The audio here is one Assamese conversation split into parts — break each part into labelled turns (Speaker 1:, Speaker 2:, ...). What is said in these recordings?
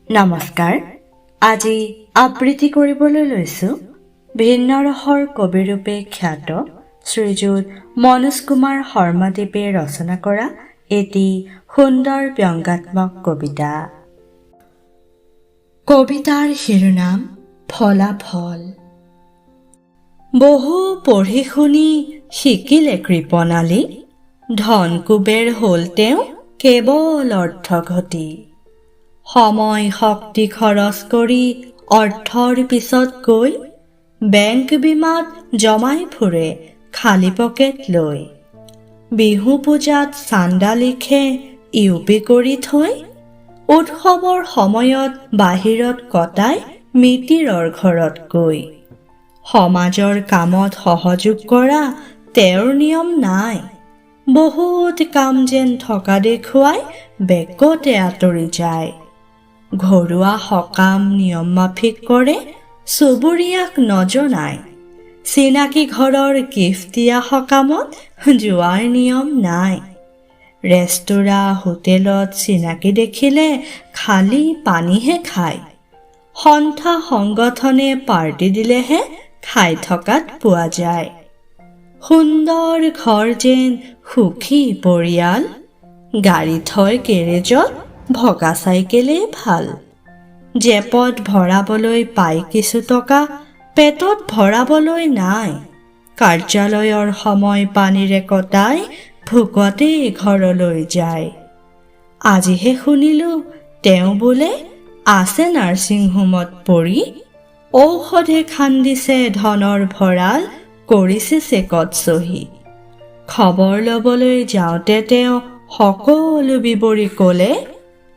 Speaker 1: নমস্কাৰ। আজি আবৃত্তি কৰিবলৈ লৈছোঁ ভিন্ন ৰসৰ কবিৰূপে খ্যাত শ্ৰীযুত মনোজ কুমাৰ শৰ্মাদেৱে ৰচনা কৰা এটি সুন্দৰ ব্যংগাত্মক কবিতা। কবিতাৰ শিৰোনাম ফলাফল। বহু পঢ়ি শুনি শিকিলে কৃপণালী, ধন কুবেৰ হ'ল তেওঁ কেৱল অৰ্থঘটি। সময় শক্তি খৰচ কৰি অৰ্থৰ পিছত গৈ বেংক বীমাত জমাই ফুৰে খালী পকেট লৈ। বিহু পূজাত চান্দা লিখে ইউপি কৰি থৈ, উৎসৱৰ সময়ত বাহিৰত কটাই মিতিৰৰ ঘৰত গৈ। সমাজৰ কামত সহযোগ কৰা তেওঁৰ নিয়ম নাই, বহুত কাম যেন থকা দেখুৱাই বেগতে আঁতৰি যায়। ঘৰুৱা সকাম নিয়ম মাফিক কৰে চুবুৰীয়াক নজনাই, চিনাকি ঘৰৰ গিফ্ট দিয়া সকামত যোৱাৰ নিয়ম নাই। ৰেস্তোৰাঁ হোটেলত চিনাকি দেখিলে খালী পানীহে খায়, সন্থা সংগঠনে পাৰ্টি দিলেহে খাই থকাত পোৱা যায়। সুন্দৰ ঘৰ যেন সুখী পৰিয়াল, গাড়ী থয় গেৰেজত ভগা চাইকেলেই ভাল। জেপত ভৰাবলৈ পাই কিছু টকা, পেটত ভৰাবলৈ নাই। কাৰ্যালয়ৰ সময় পানীৰে কটাই ভোকতেই ঘৰলৈ যায়। আজিহে শুনিলোঁ তেওঁ বোলে আছে নাৰ্ছিং হোমত পৰি, ঔষধে খান্দিছে ধনৰ ভঁৰাল, কৰিছে চেকত চহী। খবৰ ল'বলৈ যাওঁতে তেওঁ সকলো বিৱৰি ক'লে,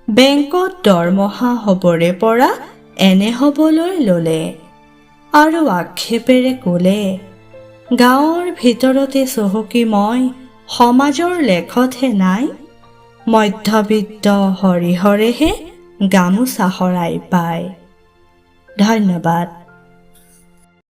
Speaker 1: বেংকত দৰমহা হ'বৰে পৰা এনে হ'বলৈ ল'লে। আৰু আক্ষেপেৰে ক'লে, গাঁৱৰ ভিতৰতে চহকী মই, সমাজৰ লেখতহে নাই। মধ্যবিত্ত হৰিহৰেহে গামোচা শৰাই পায়। ধন্যবাদ।